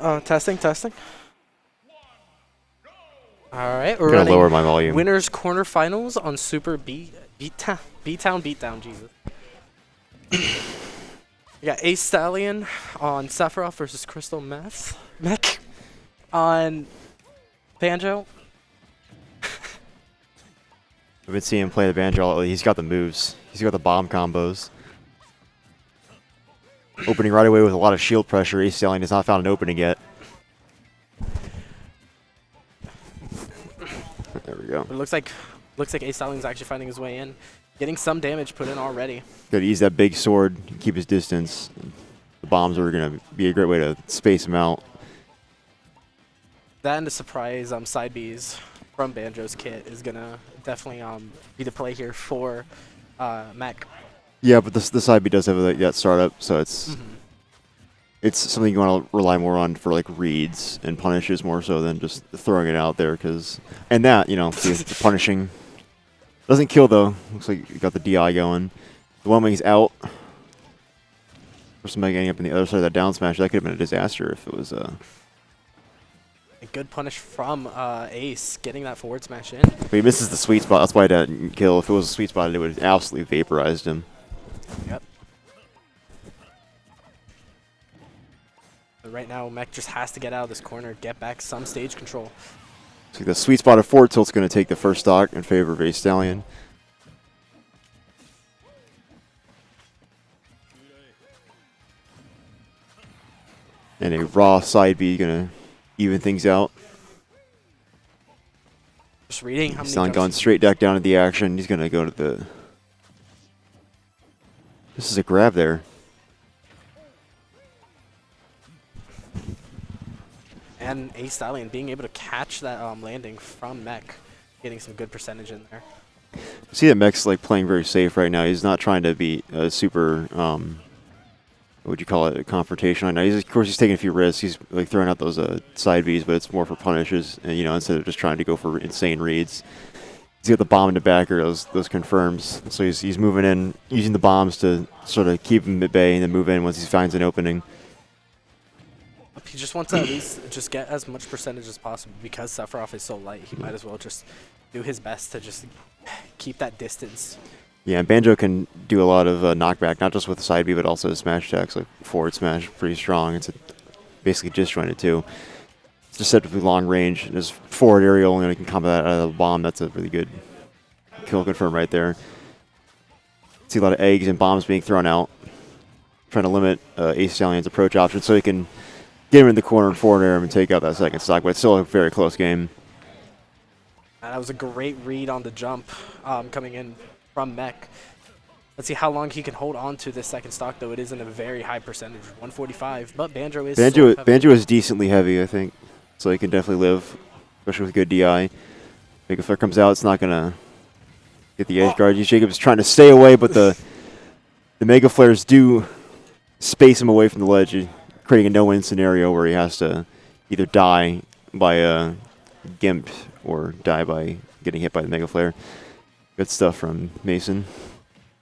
Testing, testing. All right, I'm we're gonna lower running my volume. winners quarterfinals on Super Beatdown Beatdown. Jesus. We got Stallion on Sephiroth versus Crystal Mech on Banjo. I've been seeing him play the Banjo. He's got the moves. He's got the bomb combos. Opening right away with a lot of shield pressure. Stallion has not found an opening yet. There we go. But it looks like Stallion's actually finding his way in, getting some damage put in already. Got to use that big sword, keep his distance. The bombs are gonna be a great way to space him out. That and the surprise side Bs from Banjo's kit is gonna definitely be the play here for Mech. Yeah, but the side B does have that startup, so it's something you want to rely more on for like reads and punishes more so than just throwing it out there. And that, the punishing doesn't kill though. Looks like you got the DI going. The one wing's out. For somebody getting up in the other side of that down smash, that could have been a disaster if it was. A good punish from Ace, getting that forward smash in. But he misses the sweet spot. That's why it didn't kill. If it was a sweet spot, it would have absolutely vaporized him. Yep. But right now, Mech just has to get out of this corner, get back some stage control. So the sweet spot of forward tilt's going to take the first stock in favor of Stallion. And a raw side B going to even things out. Just reading how many Stallion jumps going straight back down to the action. He's going to go to the... This is a grab there. And Stallion being able to catch that landing from Mech, getting some good percentage in there. See that Mech's like playing very safe right now. He's not trying to be a super, what would you call it, a confrontation right now. Of course, he's taking a few risks. He's like throwing out those side Bs, but it's more for punishes, and instead of just trying to go for insane reads. He's got the bomb in the backer, those confirms. So he's moving in, using the bombs to sort of keep him at bay, and then move in once he finds an opening. He just wants to at least just get as much percentage as possible because Sephiroth is so light. He might as well just do his best to just keep that distance. Yeah, and Banjo can do a lot of knockback, not just with the side B, but also smash attacks, like forward smash, pretty strong. It's basically disjointed too. It's deceptively long range. There's forward aerial, and he can combat that out of the bomb. That's a really good kill confirm right there. See a lot of eggs and bombs being thrown out, trying to limit Stallion's approach options so he can get him in the corner and forward air him and take out that second stock, but it's still a very close game. And that was a great read on the jump coming in from Mech. Let's see how long he can hold on to this second stock, though. It isn't a very high percentage, 145, but Banjo is Banjo is decently heavy, I think, so he can definitely live, especially with good DI. Mega Flare comes out, it's not going to get the edge guard. Jacob's trying to stay away, but the Mega Flares do space him away from the ledge, creating a no-win scenario where he has to either die by a gimp or die by getting hit by the Mega Flare. Good stuff from Mason.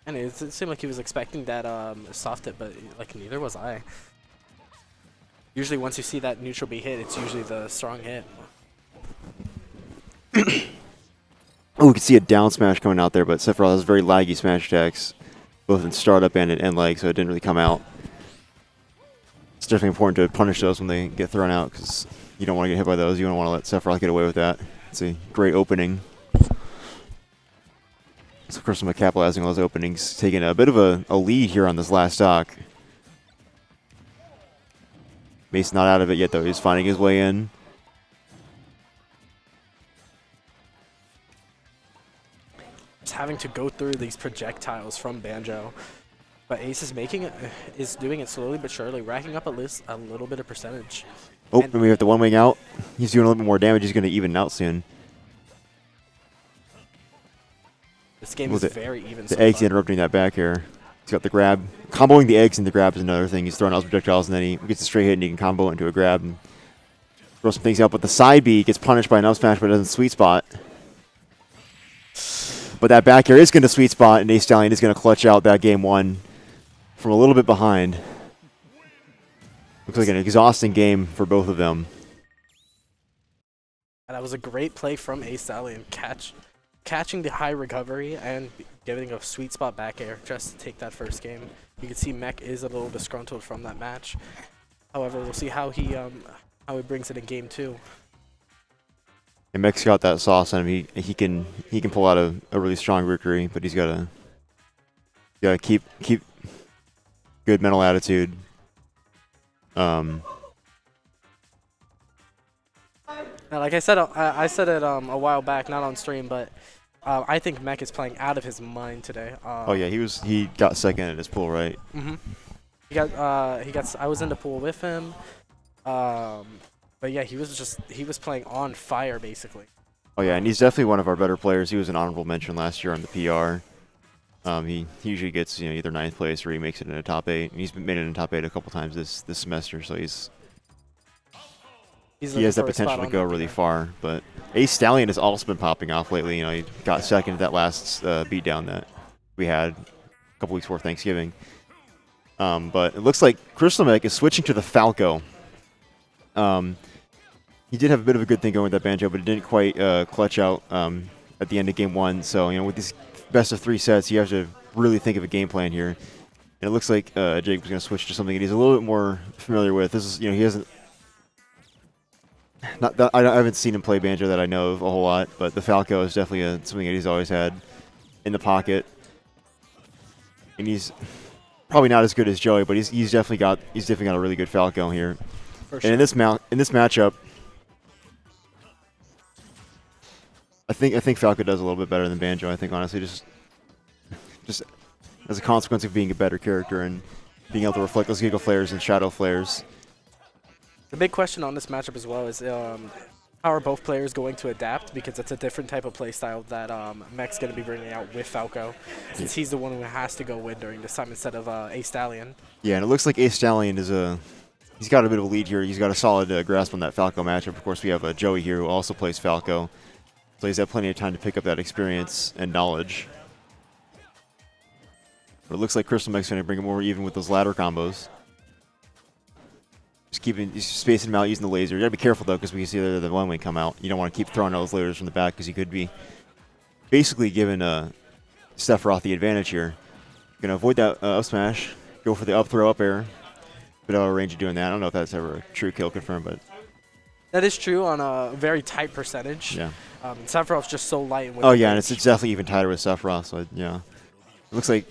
And it seemed like he was expecting that soft hit, but like neither was I. Usually once you see that neutral B hit, it's usually the strong hit. Oh, we can see a down smash coming out there, but Sephiroth has very laggy smash attacks, both in startup and in end leg, so it didn't really come out. It's definitely important to punish those when they get thrown out because you don't want to get hit by those. You don't want to let Sephiroth get away with that. It's a great opening. So, of course, I'm capitalizing on those openings, taking a bit of a lead here on this last stock. Mason not out of it yet, though. He's finding his way in. Just having to go through these projectiles from Banjo. But Ace is doing it slowly but surely, racking up at least a little bit of percentage. Oh, and we have the one wing out. He's doing a little bit more damage. He's going to even out soon. This game is very even. The eggs interrupting that back air. He's got the grab. Comboing the eggs and the grab is another thing. He's throwing out his projectiles, and then he gets a straight hit, and he can combo into a grab and throw some things out. But the side B gets punished by an up smash, but it doesn't sweet spot. But that back air is going to sweet spot, and Stallion is going to clutch out that game one from a little bit behind. Looks like an exhausting game for both of them. And that was a great play from Stallion, catching the high recovery and giving a sweet spot back air just to take that first game. You can see Mech is a little disgruntled from that match. However, we'll see how he brings it in game 2. And Mech's got that sauce on him. He can pull out a really strong Rookery, but he's gotta keep good mental attitude. Now, like I said it a while back, not on stream, but I think Mech is playing out of his mind today. Oh yeah, he got second in his pool, right? Mm-hmm. I was in the pool with him, but yeah, he was playing on fire basically. Oh yeah, and he's definitely one of our better players. He was an honorable mention last year on the PR. He usually gets either 9th place or he makes it in a top 8. And he's made it in top 8 a couple times this semester, so he has that potential to go really far. But Stallion has also been popping off lately. He got second at that last beatdown that we had a couple weeks before Thanksgiving. But it looks like Crystal Mech is switching to the Falco. He did have a bit of a good thing going with that Banjo, but it didn't quite clutch out at the end of game 1. So with these best of 3 sets, you have to really think of a game plan here. And it looks like Jake was going to switch to something that he's a little bit more familiar with. This is he hasn't. Not that I haven't seen him play Banjo that I know of a whole lot, but the Falco is definitely something that he's always had in the pocket. And he's probably not as good as Joey, but he's definitely got a really good Falco here. For sure. And in this matchup, I think Falco does a little bit better than Banjo. I think honestly, just as a consequence of being a better character and being able to reflect those Giggle Flares and Shadow Flares. The big question on this matchup as well is how are both players going to adapt, because it's a different type of playstyle that Mech's going to be bringing out with Falco, since he's the one who has to go win during this time instead of Stallion. Yeah, and it looks like Stallion is he's got a bit of a lead here. He's got a solid grasp on that Falco matchup. Of course, we have Joey here who also plays Falco, so he's had plenty of time to pick up that experience and knowledge. But it looks like Crystal Mech's going to bring it more even with those ladder combos. Just spacing them out using the laser. You gotta be careful though, because we can see the one wing come out. You don't want to keep throwing those lasers from the back, because you could be basically giving Sephiroth the advantage here. Gonna avoid that up smash, go for the up throw up air. Bit out of range of doing that. I don't know if that's ever a true kill confirmed, but that is true on a very tight percentage. Yeah. Sephiroth's just so light. Oh yeah, and it's definitely even tighter with Sephiroth. So yeah, it looks like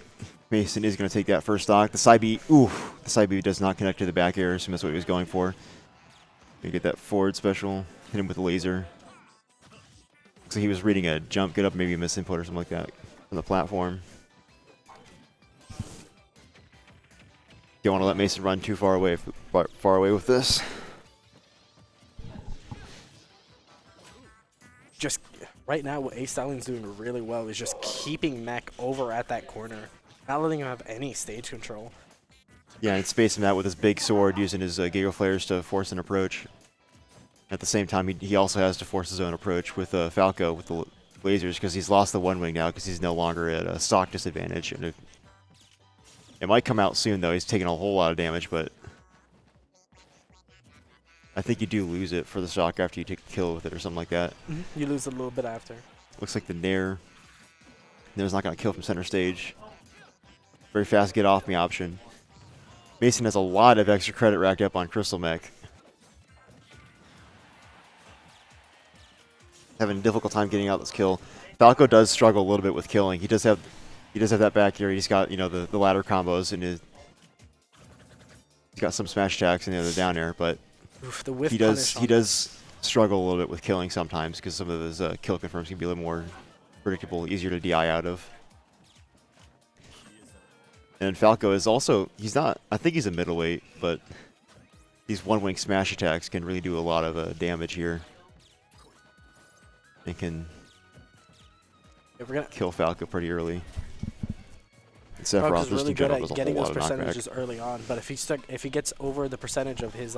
Mason is going to take that first stock. The side B, the side B does not connect to the back air, so that's what he was going for. You get that forward special, hit him with a laser. Looks like he was reading a jump, get up, maybe a misinput or something like that from the platform. Don't want to let Mason run too far away with this. Just right now, what Stallion's doing really well is just keeping Mech over at that corner. Not letting him have any stage control. Yeah, and spacing that with his big sword, using his Giggle Flares to force an approach. At the same time, he also has to force his own approach with Falco with the lasers, because he's lost the one wing now, because he's no longer at a stock disadvantage. And it might come out soon, though. He's taking a whole lot of damage, but I think you do lose it for the stock after you take a kill with it or something like that. Mm-hmm. You lose it a little bit after. Looks like the Nair's not going to kill from center stage. Very fast get off me option. Mason has a lot of extra credit racked up on Crystal Mech. Having a difficult time getting out this kill. Falco does struggle a little bit with killing. He does have that back here. He's got the ladder combos and he's got some smash attacks and the down air, but the whiff he does struggle a little bit with killing sometimes, because some of his kill confirms can be a little more predictable, easier to DI out of. And Falco is also, I think he's a middleweight, but these one-wing smash attacks can really do a lot of damage here. They can kill Falco pretty early. And Sephiroth is really good at getting those percentages early on, but if he gets over the percentage of his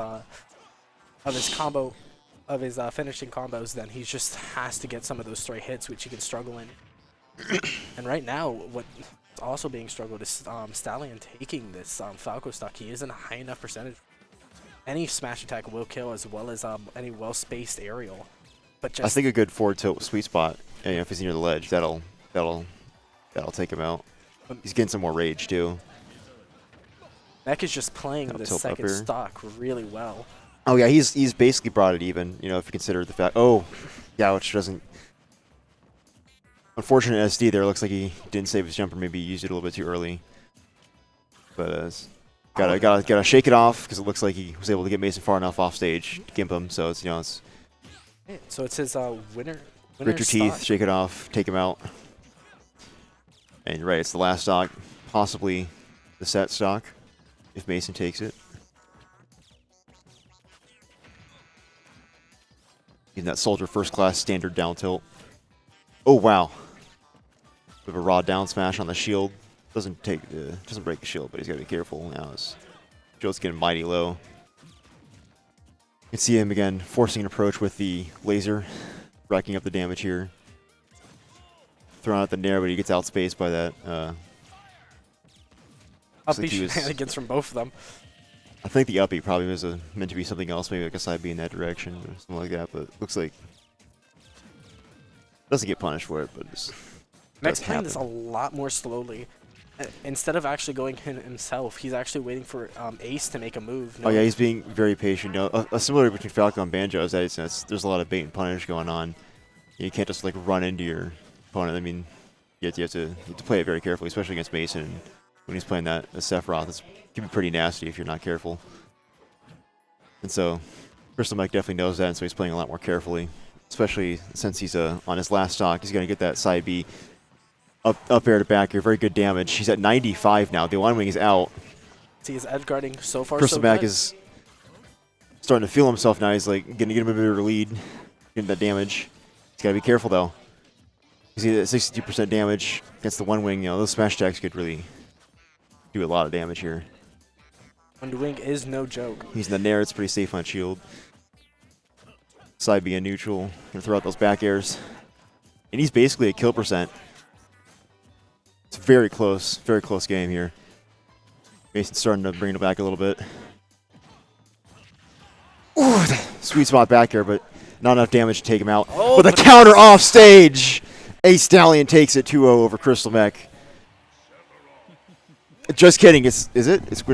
finishing combos, then he just has to get some of those stray hits, which he can struggle in. And right now, what's also being struggled is Stallion taking this Falco stock. He isn't a high enough percentage. any smash attack will kill, as well as any well-spaced aerial. But just I think a good forward tilt sweet spot, you know, if he's near the ledge, that'll take him out. He's getting some more rage too. Mech is just playing Up the tilt up second air. stock really well. Oh yeah, he's basically brought it even. You know, if you consider the fact. Oh, yeah, which doesn't. Unfortunate SD there. Looks like he didn't save his jumper. Maybe he used it a little bit too early. But gotta shake it off because it looks like he was able to get Mason far enough off stage to gimp him. So it's it's So it's his winner. grit your teeth, shake it off, take him out. And you're right, it's the last stock, possibly the set stock, if Mason takes it. Getting that Soldier first class standard down tilt. Oh wow. Bit of a raw down smash on the shield. Doesn't break the shield, but he's gotta be careful now. His shield's getting mighty low. You can see him again forcing an approach with the laser, racking up the damage here. Throwing out the nair, but he gets outspaced by that. Uppy like he was- shenanigans from both of them. I think the uppy probably was meant to be something else, maybe like a side B in that direction or something like that, but looks like doesn't get punished for it, but it's Mech's does playing this a happen. lot more slowly. Instead of actually going himself, he's actually waiting for Ace to make a move. Oh yeah, he's being very patient. You know, a similarity between Falco and Banjo is that there's a lot of bait and punish going on. You can't just like run into your opponent. I mean, you have to play it very carefully, especially against Mason. When he's playing that Sephiroth, it can be pretty nasty if you're not careful. And so, Crystal Mech definitely knows that, and so he's playing a lot more carefully. Especially since he's on his last stock, he's going to get that side B up air to back air. Very good damage. He's at 95 now. The one wing is out. See, his edge guarding so far Crystal so Mech good. is starting to feel himself now. He's like going to get him a bit of a lead, getting that damage. He's got to be careful though. He's at 62% damage against the one wing. You know, those smash attacks could really do a lot of damage here. One wing is no joke. He's in the nair. It's pretty safe on shield. Side B in neutral. Gonna throw out those back airs. And he's basically a kill percent. It's very close game here. Mason's starting to bring it back a little bit. Ooh, sweet spot back air, but not enough damage to take him out. Oh, With a but counter off stage! Stallion takes it 2-0 over Crystal Mech. Just kidding. Is it? It's going